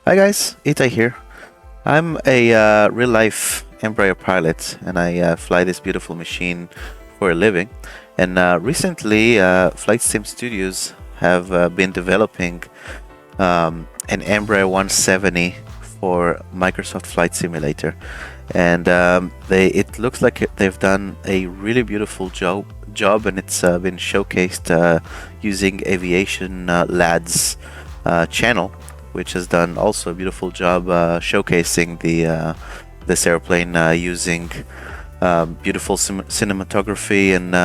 Hi guys, Itai here. I'm a real-life Embraer pilot, and I fly this beautiful machine for a living. And recently, FlightSim Studios have been developing an Embraer 170 for Microsoft Flight Simulator, and it looks like they've done a really beautiful job, and it's been showcased using AviationLads channel, which has done also a beautiful job showcasing this airplane using beautiful cinematography and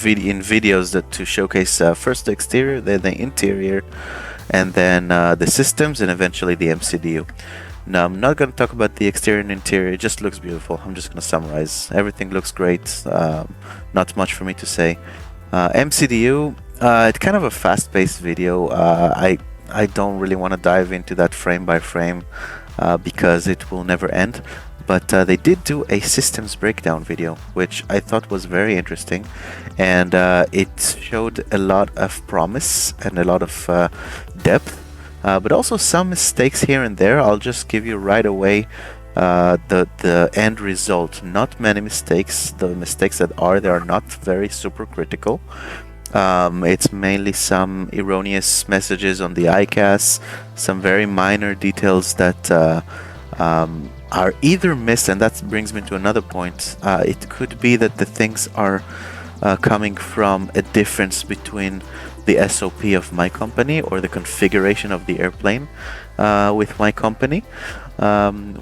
in videos to showcase first the exterior, then the interior, and then the systems, and eventually the MCDU. Now, I'm not going to talk about the exterior and interior, it just looks beautiful. I'm just going to summarize. Everything looks great, not much for me to say. MCDU, it's kind of a fast-paced video. I don't really want to dive into that frame by frame because it will never end. But they did do a systems breakdown video, which I thought was very interesting, and it showed a lot of promise and a lot of depth, but also some mistakes here and there. I'll just give you right away the end result. Not many mistakes. The mistakes that they are not very super critical. It's mainly some erroneous messages on the ICAS, some very minor details that are either missed, and that brings me to another point. It could be that the things are coming from a difference between the SOP of my company or the configuration of the airplane with my company,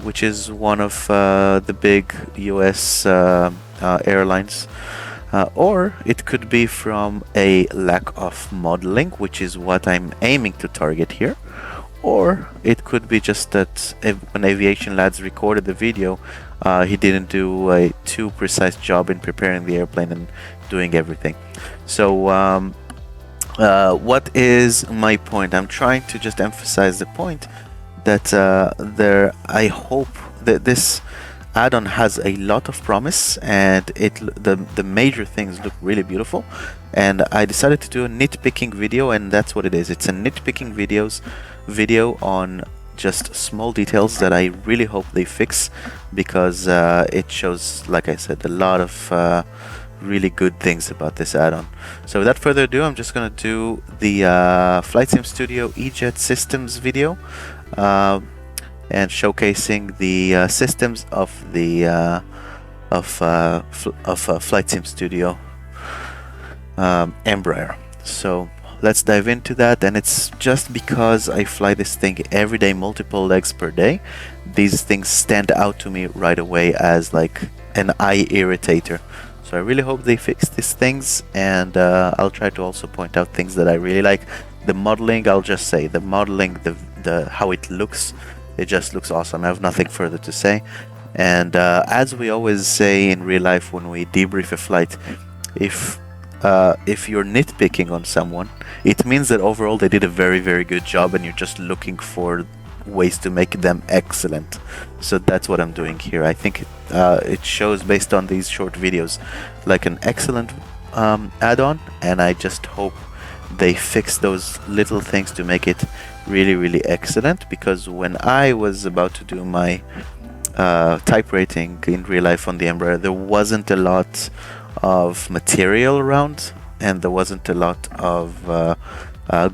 which is one of the big US airlines. Or it could be from a lack of modeling, which is what I'm aiming to target here. Or it could be just that when AviationLads recorded the video, he didn't do a too precise job in preparing the airplane and doing everything. So what is my point? I'm trying to just emphasize the point that I hope that this add-on has a lot of promise, and the major things look really beautiful, and I decided to do a nitpicking video, and that's what it is. It's a nitpicking video on just small details that I really hope they fix, because it shows, like I said, a lot of really good things about this add-on. So without further ado, I'm just gonna do the FlightSim Studio E-Jet systems video, and showcasing the systems of the FlightSim Studio Embraer. So let's dive into that, and it's just because I fly this thing every day, multiple legs per day. These things stand out to me right away as like an eye irritator. So I really hope they fix these things, and I'll try to also point out things that I really like. The modeling, I'll just say, the modeling, the how it looks, it just looks awesome. I have nothing further to say. And as we always say in real life when we debrief a flight, if you're nitpicking on someone, it means that overall they did a very, very good job, and you're just looking for ways to make them excellent. So that's what I'm doing here. I think it shows, based on these short videos, like an excellent add-on, and I just hope they fix those little things to make it really, really excellent. Because when I was about to do my type rating in real life on the Embraer, there wasn't a lot of material around, and there wasn't a lot of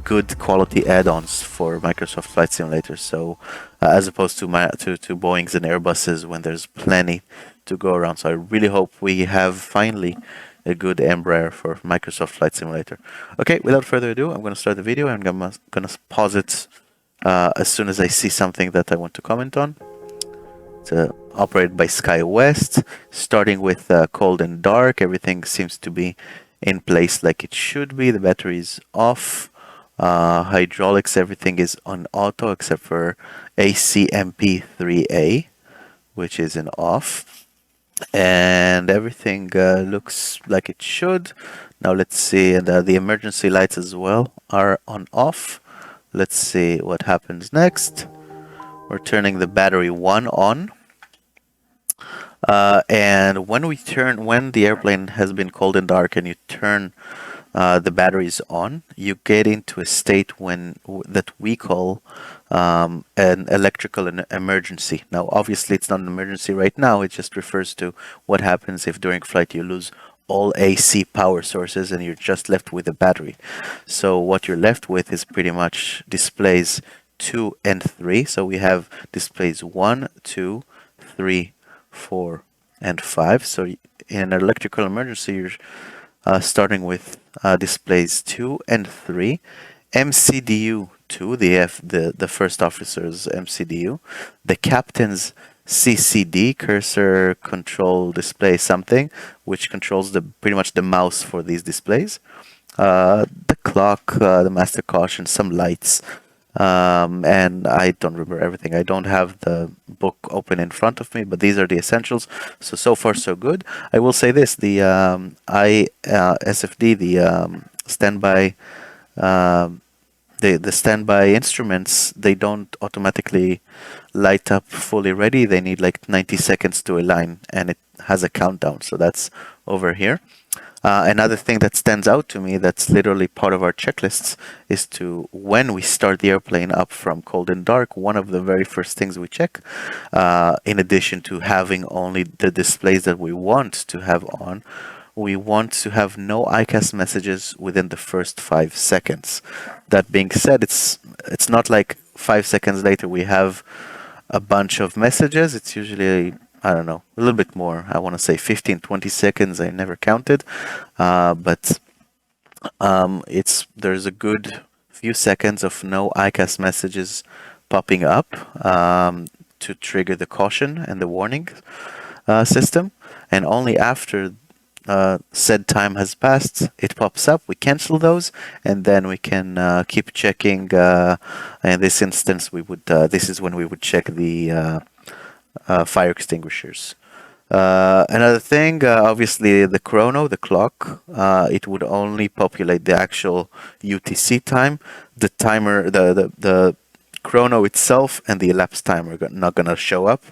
good quality add-ons for Microsoft Flight Simulator. So as opposed to Boeings and Airbuses, when there's plenty to go around. So I really hope we have finally a good Embraer for Microsoft Flight Simulator. Okay, without further ado, I'm going to start the video, and I'm going to pause it as soon as I see something that I want to comment on. It's operated by SkyWest, starting with cold and dark. Everything seems to be in place like it should be. The battery is off. Hydraulics, everything is on auto except for ACMP3A, which is in off. And everything looks like it should. Now let's see, and the emergency lights as well are on off. Let's see what happens next. We're turning the battery 1 on. And when the airplane has been cold and dark, and you turn the battery is on, you get into a state that we call an electrical emergency. Now, obviously, it's not an emergency right now. It just refers to what happens if during flight you lose all AC power sources and you're just left with a battery. So what you're left with is pretty much displays 2 and 3. So we have displays 1, 2, 3, 4, and 5. So in an electrical emergency, you're starting with displays 2 and 3. MCDU 2, the first officer's MCDU, the captain's CCD, cursor control display something, which controls pretty much the mouse for these displays. The clock, the master caution, some lights, and I don't remember everything. I don't have the book open in front of me, but these are the essentials. So far so good. I will say this: the SFD, the standby. The standby instruments, they don't automatically light up fully ready. They need like 90 seconds to align, and it has a countdown. So that's over here. Another thing that stands out to me that's literally part of our checklists is when we start the airplane up from cold and dark, one of the very first things we check, in addition to having only the displays that we want to have on, we want to have no ICAS messages within the first 5 seconds. That being said, it's not like 5 seconds later we have a bunch of messages. It's usually, I don't know, a little bit more. I want to say 15, 20 seconds. I never counted. But there's a good few seconds of no ICAS messages popping up to trigger the caution and the warning system. And only after said time has passed, it pops up, we cancel those, and then we can keep checking. In this instance, this is when we would check the fire extinguishers. Another thing, obviously the chrono, the clock, it would only populate the actual UTC time. The timer, the chrono itself and the elapsed time are not gonna show up.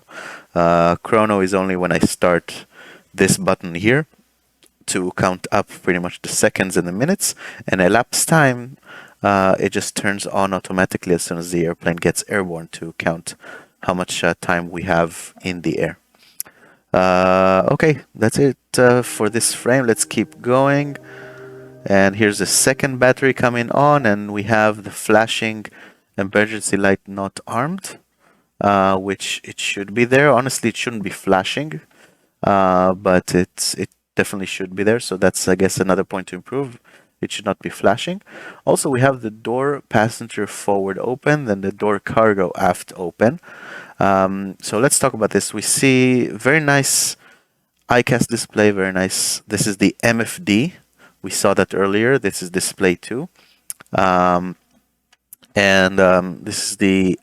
Chrono is only when I start this button here to count up pretty much the seconds and the minutes, and elapsed time, it just turns on automatically as soon as the airplane gets airborne to count how much time we have in the air. Okay, that's it for this frame. Let's keep going. And here's the second battery coming on, and we have the flashing emergency light not armed, which it should be there. Honestly, it shouldn't be flashing, but it definitely should be there. So that's, I guess, another point to improve. It should not be flashing. Also, we have the door passenger forward open, then the door cargo aft open. So let's talk about this. We see very nice ICAS display, very nice. This is the MFD. We saw that earlier. This is display 2. This is the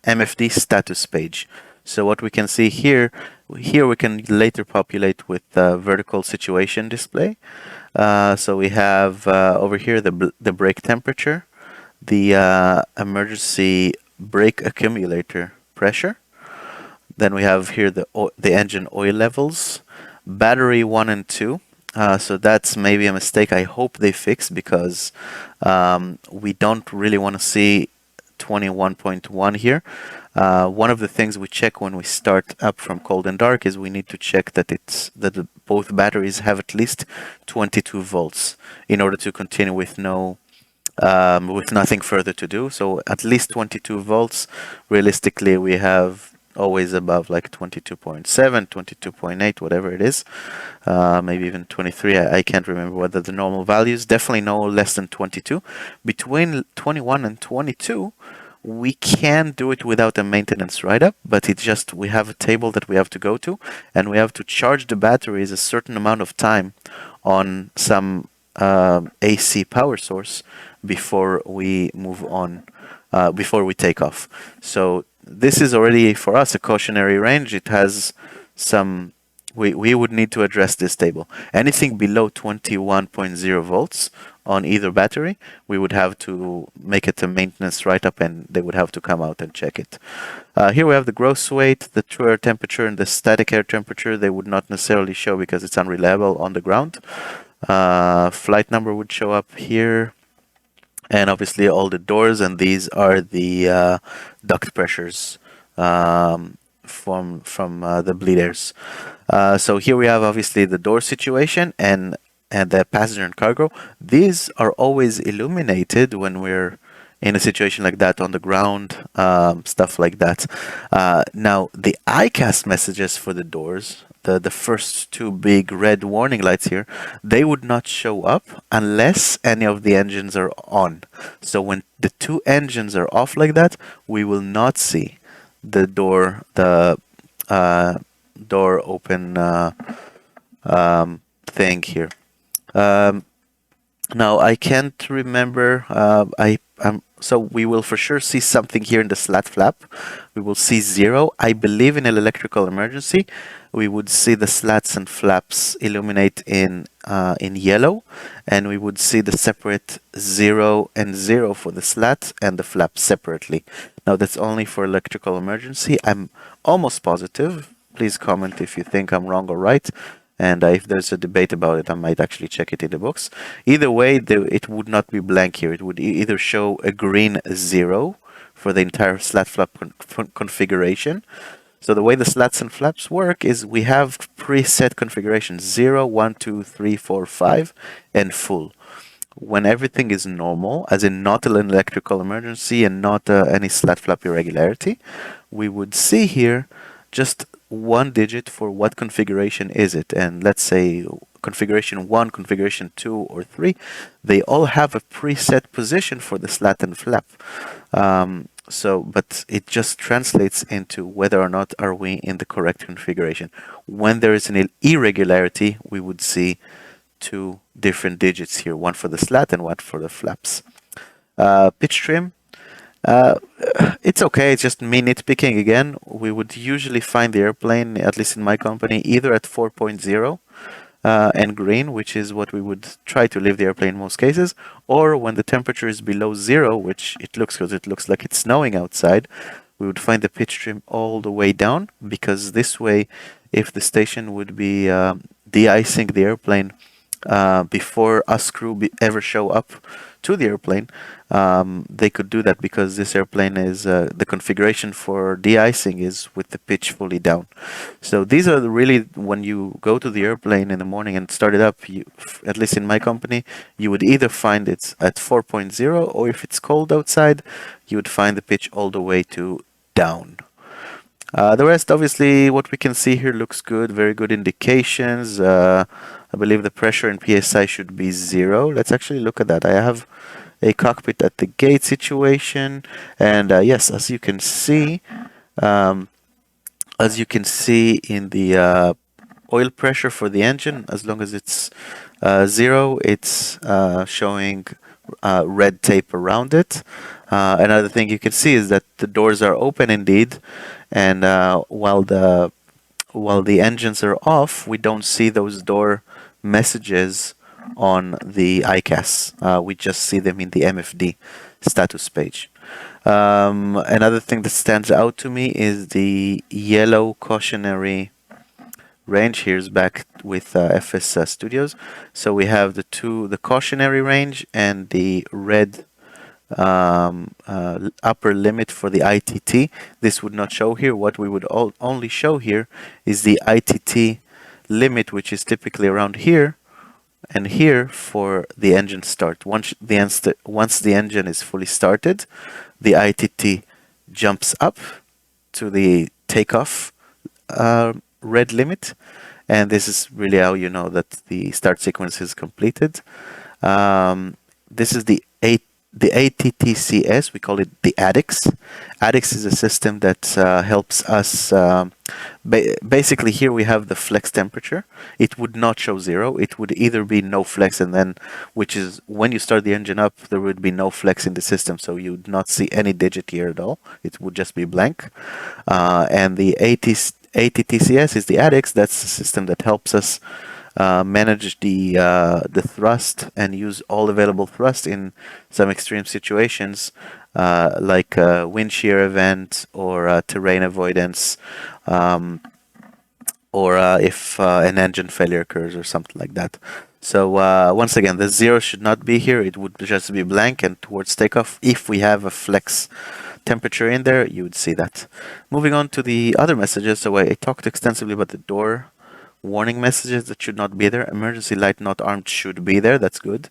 MFD status page. So what we can see here we can later populate with vertical situation display. So we have over here the brake temperature, the emergency brake accumulator pressure. Then we have here the engine oil levels, battery 1 and 2. So that's maybe a mistake I hope they fix, because we don't really want to see 21.1 here. One of the things we check when we start up from cold and dark is we need to check that both batteries have at least 22 volts in order to continue with nothing further to do. So at least 22 volts. Realistically, we have always above like 22.7, 22.8, whatever it is. Maybe even 23. I can't remember whether the normal values. Definitely no less than 22. Between 21 and 22, we can do it without a maintenance write-up, but we have a table that we have to go to, and we have to charge the batteries a certain amount of time on some AC power source before we move on, before we take off. So this is already, for us, a cautionary range. It has some, we would need to address this table. Anything below 21.0 volts on either battery, we would have to make it a maintenance write-up, and they would have to come out and check it. Here we have the gross weight, the true air temperature, and the static air temperature. They would not necessarily show because it's unreliable on the ground. Flight number would show up here, and obviously all the doors, and these are the duct pressures from the bleed airs. So here we have obviously the door situation and the passenger and cargo. These are always illuminated when we're in a situation like that on the ground, stuff like that. Now the ICAS messages for the doors, the first two big red warning lights here, they would not show up unless any of the engines are on. So when the two engines are off like that, we will not see the door open thing here. Now I can't remember. So we will for sure see something here in the slat flap. We will see 0. I believe in an electrical emergency, we would see the slats and flaps illuminate in yellow, and we would see the separate 0 and 0 for the slat and the flap separately. Now that's only for electrical emergency. I'm almost positive. Please comment if you think I'm wrong or right. And if there's a debate about it, I might actually check it in the books. Either way, it would not be blank here. It would either show a green 0 for the entire slat flap configuration. So the way the slats and flaps work is we have preset configurations 0, 1, 2, 3, 4, 5, and full. When everything is normal, as in not an electrical emergency and not any slat flap irregularity, we would see here just one digit for what configuration is it. And let's say configuration 1, configuration 2, or 3, they all have a preset position for the slat and flap. But it just translates into whether or not are we in the correct configuration. When there is an irregularity, we would see two different digits here, one for the slat and one for the flaps. Pitch trim. It's okay, it's just me nitpicking again. We would usually find the airplane, at least in my company, either at 4.0 and green, which is what we would try to leave the airplane in most cases, or when the temperature is below 0, which it looks because it looks like it's snowing outside, we would find the pitch trim all the way down, because this way, if the station would be de-icing the airplane before us crew ever show up to the airplane, they could do that, because this airplane is the configuration for de-icing is with the pitch fully down. So these are really, when you go to the airplane in the morning and start it up, at least in my company, you would either find it at 4.0, or if it's cold outside, you would find the pitch all the way to down. The rest, obviously, what we can see here looks good, very good indications. I believe the pressure in PSI should be 0. Let's actually look at that. I have a cockpit at the gate situation, and yes, as you can see in the oil pressure for the engine, as long as it's 0, it's showing red tape around it. Another thing you can see is that the doors are open indeed, and while the engines are off, we don't see those door messages on the ICAS. We just see them in the MFD status page. Another thing that stands out to me is the yellow cautionary range. Here's back with FS Studios. So we have the cautionary range and the red upper limit for the ITT. This would not show here. What we would only show here is the ITT limit, which is typically around here and here for the engine start. Once the engine is fully started, the ITT jumps up to the takeoff red limit, and this is really how you know that the start sequence is completed. This is the ATTCS, we call it the addix. Addix is a system that helps us. Basically, here we have the flex temperature. It would not show 0. It would either be no flex, and then, which is when you start the engine up, there would be no flex in the system, so you would not see any digit here at all. It would just be blank. And the ATTCS is the addix. That's the system that helps us manage the thrust and use all available thrust in some extreme situations, like a wind shear event or terrain avoidance, or if an engine failure occurs or something like that. So once again, the 0 should not be here. It would just be blank, and towards takeoff, if we have a flex temperature in there, you would see that. Moving on to the other messages. So I talked extensively about the door warning messages that should not be there. Emergency light not armed should be there. That's good.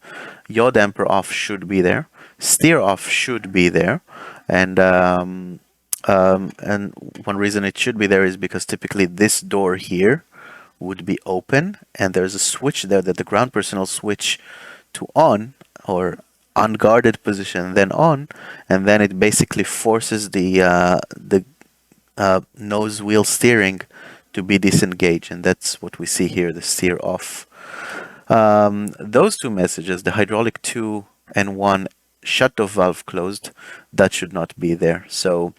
Yaw damper off should be there. Steer off should be there. And one reason it should be there is because typically this door here would be open, and there's a switch there that the ground personnel switch to on, or unguarded position, then on, and then it basically forces the nose wheel steering to be disengaged, and that's what we see here, the steer off. Those two messages, the hydraulic 2 and 1 shut-off valve closed, that should not be there. So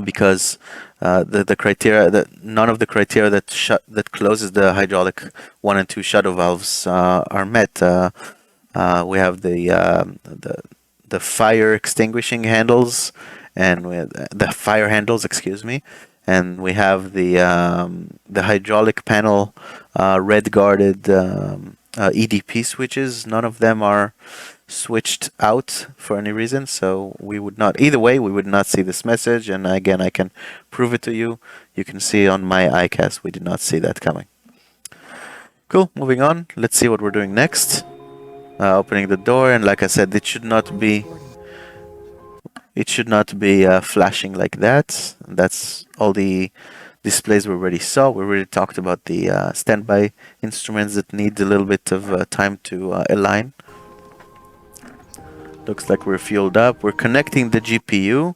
because the criteria that none of the criteria that closes the hydraulic 1 and 2 shut-off valves are met. We have the fire extinguishing handles, and the fire handles, excuse me, and we have the hydraulic panel red guarded EDP switches. None of them are switched out for any reason, so we would not, either way, we would not see this message. And again, I can prove it to you. You can see on my iCast we did not see that coming. Cool, moving on. Let's see what we're doing next. Opening the door, and like I said, it should not be flashing like that. That's all the displays we already saw. We already talked about the standby instruments that need a little bit of time to align. Looks like we're fueled up. We're connecting the GPU,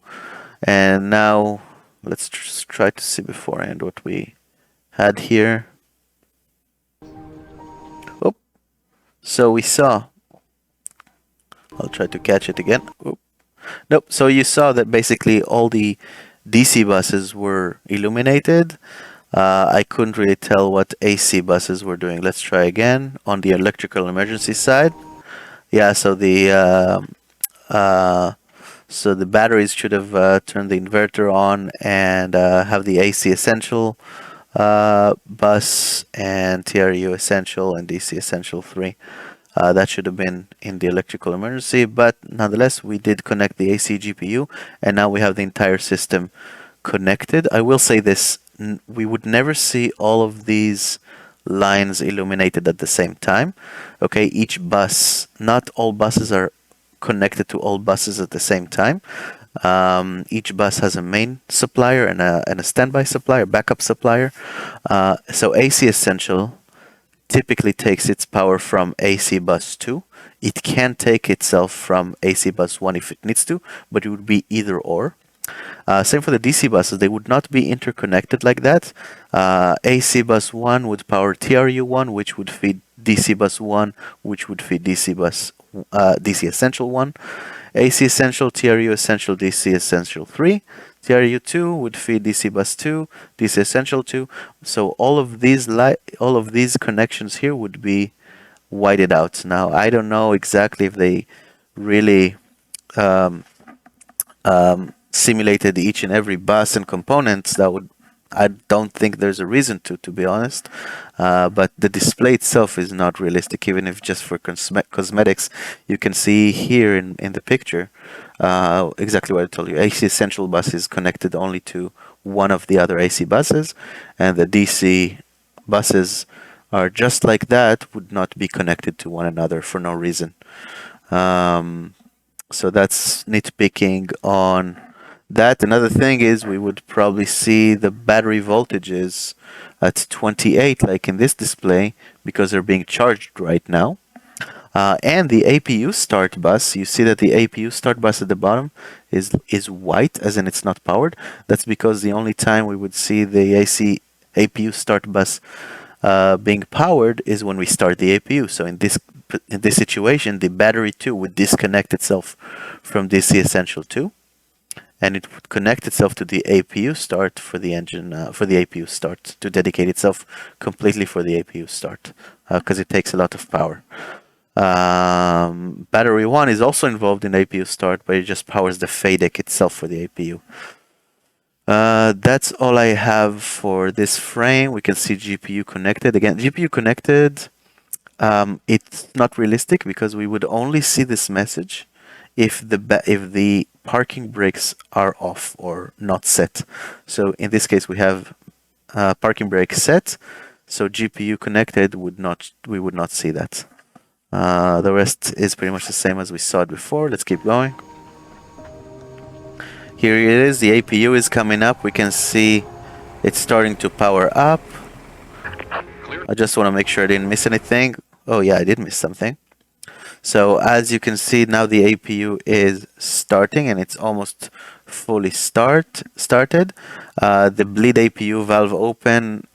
and now let's try to see beforehand what we had here. Oh, so we saw. I'll try to catch it again. Oh. Nope. So you saw that basically all the DC buses were illuminated. I couldn't really tell what AC buses were doing. Let's try again on the electrical emergency side. Yeah, so the batteries should have turned the inverter on and have the AC essential bus and TRU essential and DC essential 3. That should have been in the electrical emergency, but nonetheless, we did connect the AC GPU, and now we have the entire system connected. I will say this, we would never see all of these lines illuminated at the same time. Okay, each bus, not all buses are connected to all buses at the same time. Each bus has a main supplier and a standby supplier, backup supplier. So AC Essential typically takes its power from AC bus 2. It can take itself from AC bus 1 if it needs to, but it would be either or. Same for the DC buses, they would not be interconnected like that. AC bus 1 would power TRU 1, which would feed DC bus 1, which would feed DC Essential 1. AC Essential, TRU Essential, DC Essential 3. TRU 2 would feed DC bus 2, DC Essential 2. So all of these connections here would be whited out. Now I don't know exactly if they really simulated each and every bus and components. I don't think there's a reason to be honest. But the display itself is not realistic, even if just for cosmetics. You can see here in the picture exactly what I told you. AC Essential bus is connected only to one of the other AC buses, and the DC buses are just like that, would not be connected to one another for no reason. So that's nitpicking on that. Another thing is we would probably see the battery voltages at 28 like in this display because they're being charged right now. And the APU start bus, you see that the APU start bus at the bottom is white, as in it's not powered. That's because the only time we would see the AC APU start bus being powered is when we start the APU. So in this situation, the battery 2 would disconnect itself from DC Essential 2, and it would connect itself to the APU start for the engine, for the APU start, to dedicate itself completely for the APU start, because it takes a lot of power. Battery 1 is also involved in APU start, but it just powers the FADEC itself for the APU. That's all I have for this frame. We can see GPU connected. Again, GPU connected, it's not realistic because we would only see this message if the parking brakes are off or not set. So in this case, we have parking brake set, so GPU connected we would not see that. The rest is pretty much the same as we saw it before. Let's keep going. Here it is, the APU is coming up. We can see it's starting to power up. I just want to make sure I didn't miss anything. Oh yeah, I did miss something. So as you can see now, the APU is starting and it's almost fully started. The bleed APU valve open,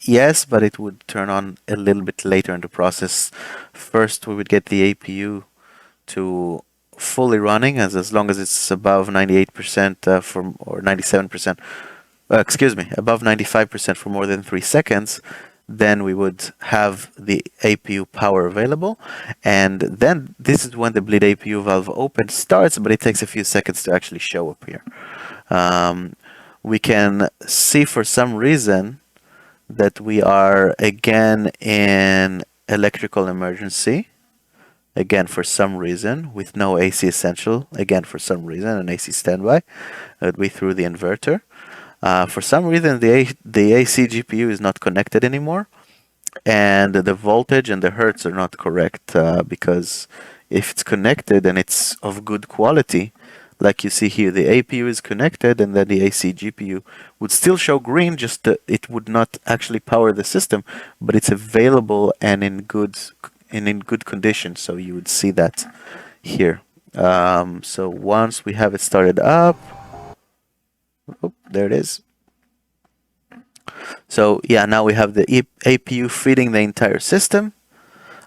yes, but it would turn on a little bit later in the process. First, we would get the APU to fully running, as long as it's above 98% or 97%. Excuse me, above 95% for more than 3 seconds, then we would have the APU power available, and then this is when the bleed APU valve open starts, but it takes a few seconds to actually show up here. We can see for some reason that we are again in electrical emergency, again for some reason, with no AC essential, again for some reason, an AC standby. We threw the inverter. For some reason, the AC GPU is not connected anymore, and the voltage and the hertz are not correct, because if it's connected and it's of good quality, like you see here, the APU is connected and then the AC GPU would still show green, just it would not actually power the system, but it's available and in good condition, so you would see that here. So once we have it started up, oh, there it is. So yeah, now we have the APU feeding the entire system.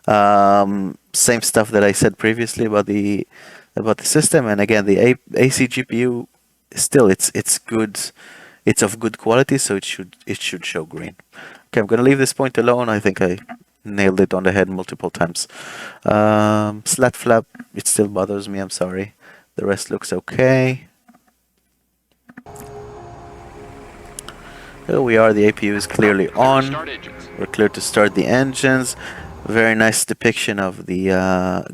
Same stuff that I said previously about the system, and again the AC GPU still it's good, it's of good quality, so it should show green. Okay, I'm gonna leave this point alone. I think I nailed it on the head multiple times. Slat flap, it still bothers me. I'm sorry. The rest looks okay. Here we are, the APU is clearly on. We're clear to start the engines. Very nice depiction of the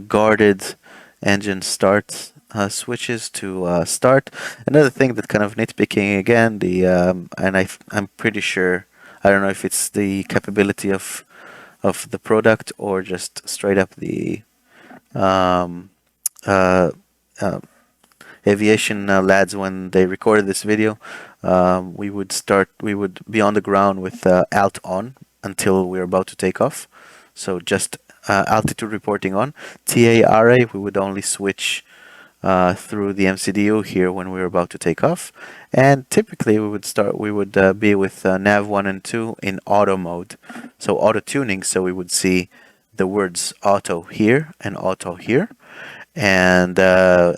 guarded engine start switches to start. Another thing that kind of nitpicking again, and I'm pretty sure, I don't know if it's the capability of the product or just straight up the AviationLads, when they recorded this video, we would be on the ground with alt on until we're about to take off. So just altitude reporting on. TARA, we would only switch through the MCDU here when we were about to take off. And typically we would be with nav 1 and 2 in auto mode. So auto tuning, so we would see the words auto here and auto here. And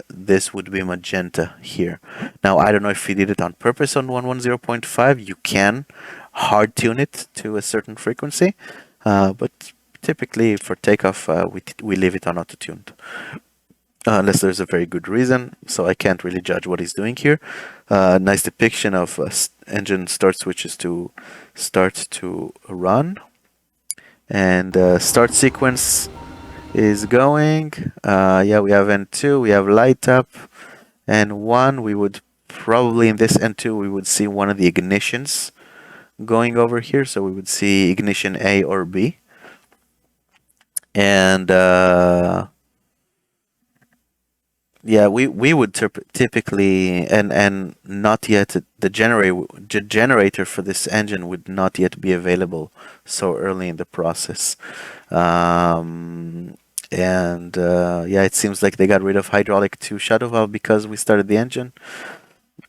this would be magenta here. Now, I don't know if he did it on purpose on 110.5. You can hard tune it to a certain frequency, but typically for takeoff, we leave it on auto-tuned. Unless there's a very good reason, so I can't really judge what he's doing here. Nice depiction of engine start switches to start to run. And start sequence is going. Yeah, we have N2, we have light up, and 1, we would probably in this N2 we would see one of the ignitions going over here, so we would see ignition A or B. And yeah, we would typically, and not yet, the generator for this engine would not yet be available so early in the process. And yeah, it seems like they got rid of hydraulic to shadow valve because we started the engine.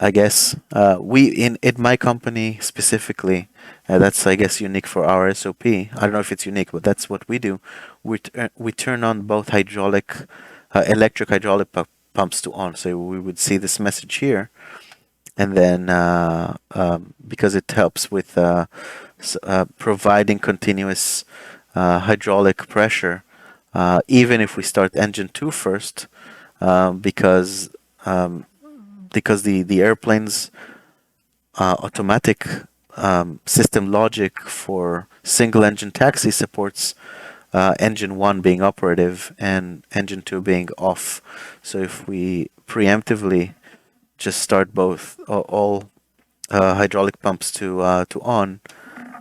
I guess in my company specifically, that's I guess unique for our SOP. I don't know if it's unique, but that's what we do. We turn on both electric hydraulic pumps to on. So we would see this message here, and then because it helps with providing continuous hydraulic pressure, even if we start engine 2 first, because the airplanes automatic system logic for single engine taxi supports engine 1 being operative and engine 2 being off. So if we preemptively just start both all hydraulic pumps to on,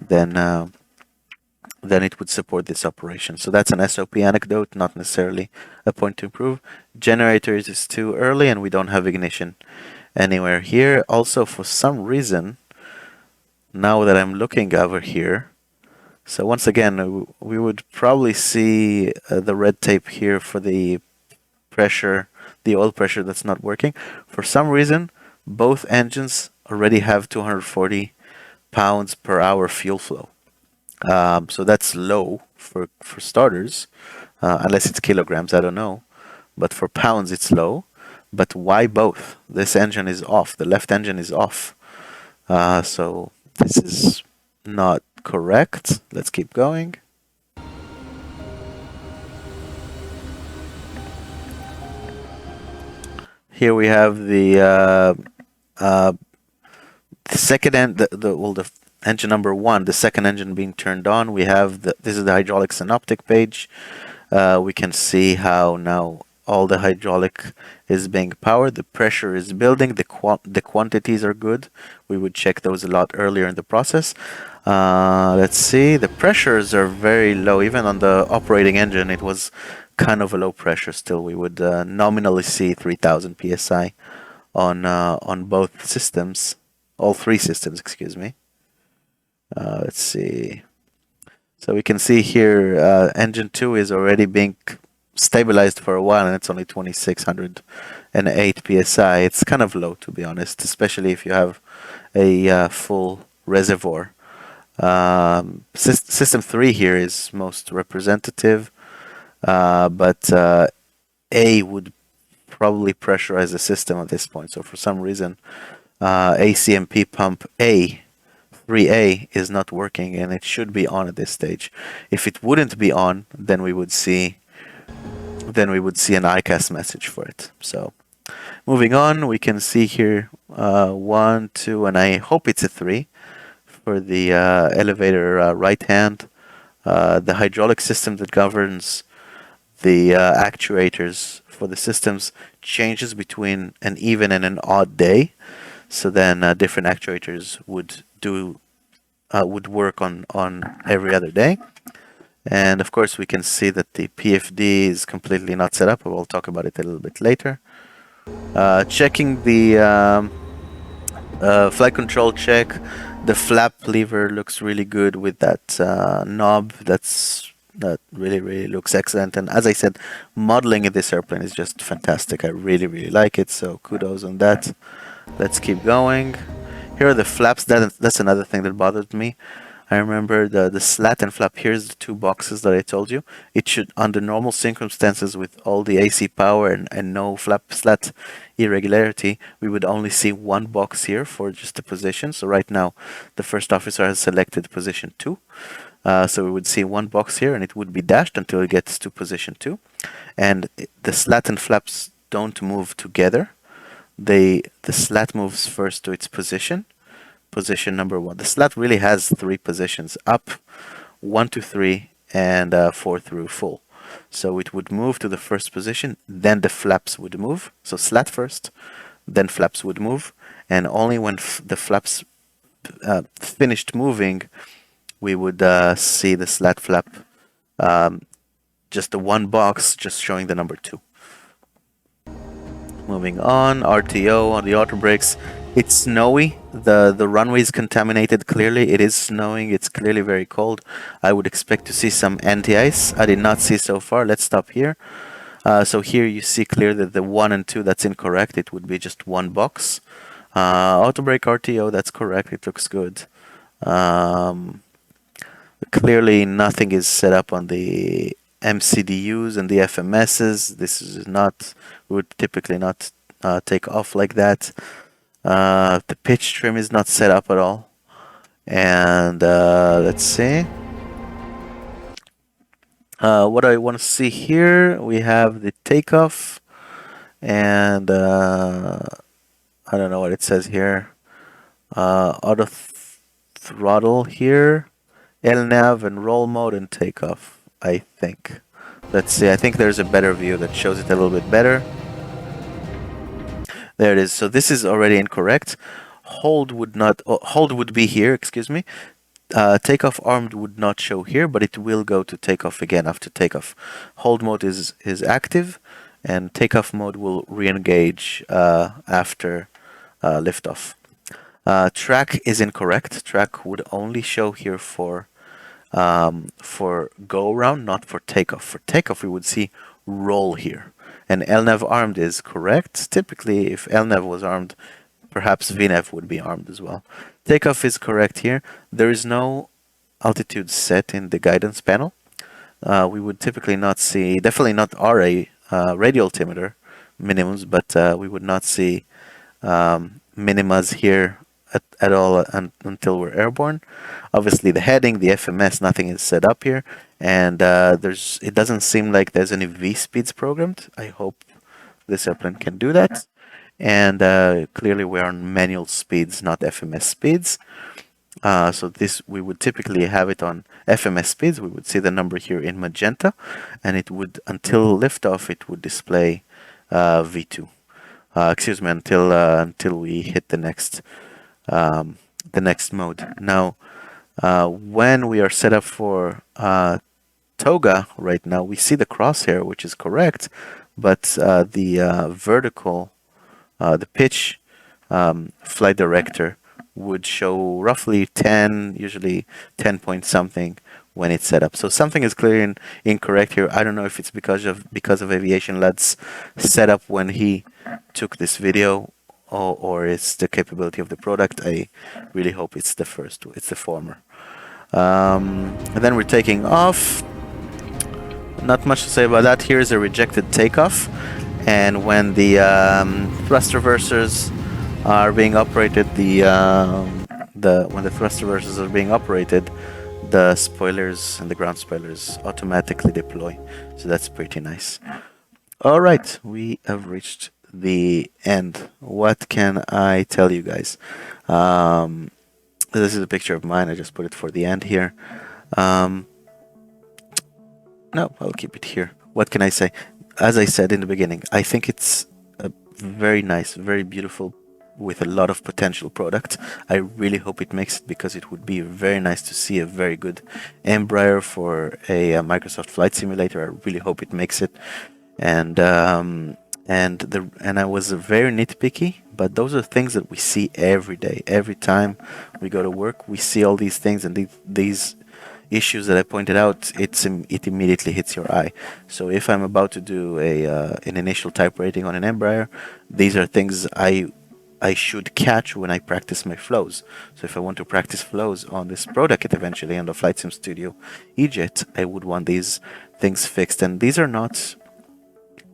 then it would support this operation. So that's an SOP anecdote, not necessarily a point to improve. Generators is too early, and we don't have ignition anywhere here. Also, for some reason, now that I'm looking over here, so once again, we would probably see the red tape here for the pressure, the oil pressure that's not working. For some reason, both engines already have 240 pounds per hour fuel flow. So that's low for starters, unless it's kilograms, I don't know. But for pounds, it's low. But why both? This engine is off. The left engine is off. So this is not correct. Let's keep going. Here we have the second end, the engine number 1, the second engine being turned on. We have this is the hydraulic synoptic page. We can see how now all the hydraulic is being powered. The pressure is building. The quantities are good. We would check those a lot earlier in the process. Let's see. The pressures are very low. Even on the operating engine, it was kind of a low pressure still. We would nominally see 3,000 psi on both systems, all three systems, excuse me. Let's see. So we can see here engine 2 is already being stabilized for a while, and it's only 2,608 psi. It's kind of low, to be honest, especially if you have a full reservoir. System 3 here is most representative, but A would probably pressurize the system at this point. So for some reason, ACMP pump A 3A is not working, and it should be on at this stage. If it wouldn't be on, then we would see an ICAS message for it. So moving on, we can see here 1, 2, and I hope it's a 3 for the elevator right hand. The hydraulic system that governs the actuators for the systems changes between an even and an odd day. So then different actuators would work on every other day. And of course, we can see that the PFD is completely not set up. We'll talk about it a little bit later. Checking the flight control check. The flap lever looks really good with that knob. That really looks excellent. And as I said, modeling in this airplane is just fantastic. I really like it. So kudos on that. Let's keep going. Here are the flaps. That's another thing that bothered me. I remember the slat and flap. Here's the two boxes that I told you. It should, under normal circumstances, with all the AC power and no flap slat irregularity, we would only see one box here for just the position. So right now, the first officer has selected position 2. So we would see one box here, and it would be dashed until it gets to position 2. And the slat and flaps don't move together. The slat moves first to its position number 1. The slat really has 3 positions: up, 1 to 3, and 4 through full. So it would move to the first position, then the flaps would move. So slat first, then flaps would move, and only when the flaps finished moving, we would see the slat flap, just the one box, just showing the number 2. Moving on, RTO on the auto brakes. It's snowy. The runway is contaminated clearly. It is snowing. It's clearly very cold. I would expect to see some anti-ice. I did not see so far. Let's stop here. So here you see clear that the 1 and 2, that's incorrect. It would be just one box. Auto brake RTO, that's correct. It looks good. Clearly nothing is set up on the MCDUs and the FMSs. This is not, we would typically not take off like that. The pitch trim is not set up at all. And let's see. What I want to see here, we have the takeoff, and I don't know what it says here. auto throttle here, LNAV and roll mode and takeoff, I think. Let's see, I think there's a better view that shows it a little bit better. There it is. So this is already incorrect. Hold would be here, excuse me. Takeoff armed would not show here, but it will go to takeoff again after takeoff. Hold mode is active, and takeoff mode will re-engage after liftoff. Track is incorrect. Track would only show here for go around, not for takeoff. For takeoff, we would see roll here. And LNAV armed is correct. Typically, if LNAV was armed, perhaps VNAV would be armed as well. Takeoff is correct here. There is no altitude set in the guidance panel. We would typically not see, definitely not RA, radial altimeter minimums, but we would not see minimas here at all until we're airborne. Obviously, the heading, the FMS, nothing is set up here, and it doesn't seem like there's any V speeds programmed. I hope this airplane can do that. And clearly, we're on manual speeds, not FMS speeds. So this we would typically have it on FMS speeds. We would see the number here in magenta, and it would, until liftoff, it would display V2. Excuse me, until we hit the next mode. Now, when we are set up for toga right now, we see the crosshair, which is correct, but the vertical, the pitch flight director would show roughly 10, usually 10 point something when it's set up. So something is clearly incorrect here. I don't know if it's because of AviationLads setup when he took this video, or it's the capability of the product. I really hope it's the former. And then we're taking off. Not much to say about that. Here's a rejected takeoff, and when the thrust reversers are being operated, when the thrust reversers are being operated, the spoilers and the ground spoilers automatically deploy. So that's pretty nice. All right, we have reached the end. What can I tell you guys? This is a picture of mine. I just put it for the end here. No, I'll keep it here. What can I say? As I said in the beginning, I think it's a very nice, very beautiful, with a lot of potential product. I really hope it makes it, because it would be very nice to see a very good Embraer for a Microsoft flight simulator. I really hope it makes it. And I was very nitpicky, but those are things that we see every day. Every time we go to work, we see all these things, and these issues that I pointed out, it immediately hits your eye. So if I'm about to do an initial type rating on an Embraer, these are things I should catch when I practice my flows. So if I want to practice flows on this product eventually on the FlightSim Studio E-Jet, I would want these things fixed. And these are not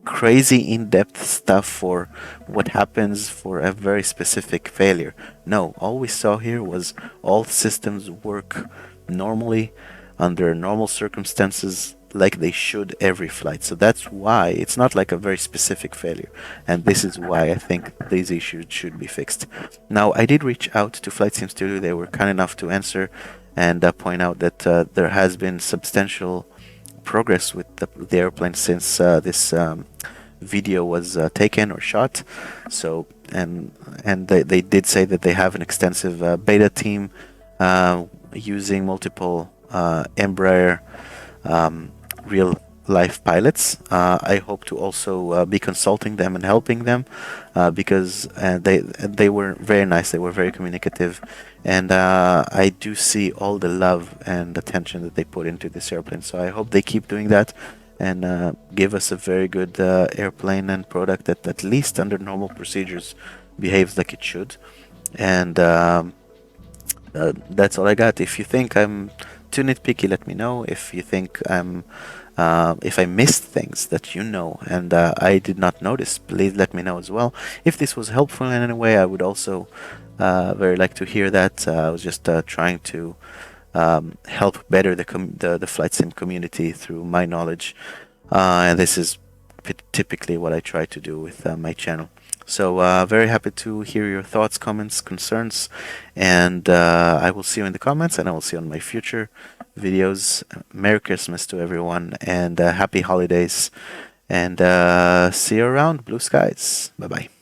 crazy in-depth stuff for what happens for a very specific failure. No, all we saw here was all systems work normally under normal circumstances, like they should every flight. So that's why it's not like a very specific failure, and this is why I think these issues should be fixed. Now, I did reach out to FlightSim Studio. They were kind enough to answer and point out that there has been substantial progress with the airplane since this video was taken or shot. So and they did say that they have an extensive beta team using multiple Embraer real life pilots. I hope to also be consulting them and helping them, because they were very nice. They were very communicative, and I do see all the love and attention that they put into this airplane. So I hope they keep doing that and give us a very good airplane and product that, at least under normal procedures, behaves like it should. And that's all I got. If you think I'm too nitpicky, let me know. If you think if I missed things that you know and I did not notice, please let me know as well. If this was helpful in any way, I would also very like to hear that. I was just trying to help better the flight sim community through my knowledge, and this is typically what I try to do with my channel. So very happy to hear your thoughts, comments, concerns, and I will see you in the comments, and I will see you on my future videos. Merry Christmas to everyone, and happy holidays, and see you around. Blue skies. Bye bye.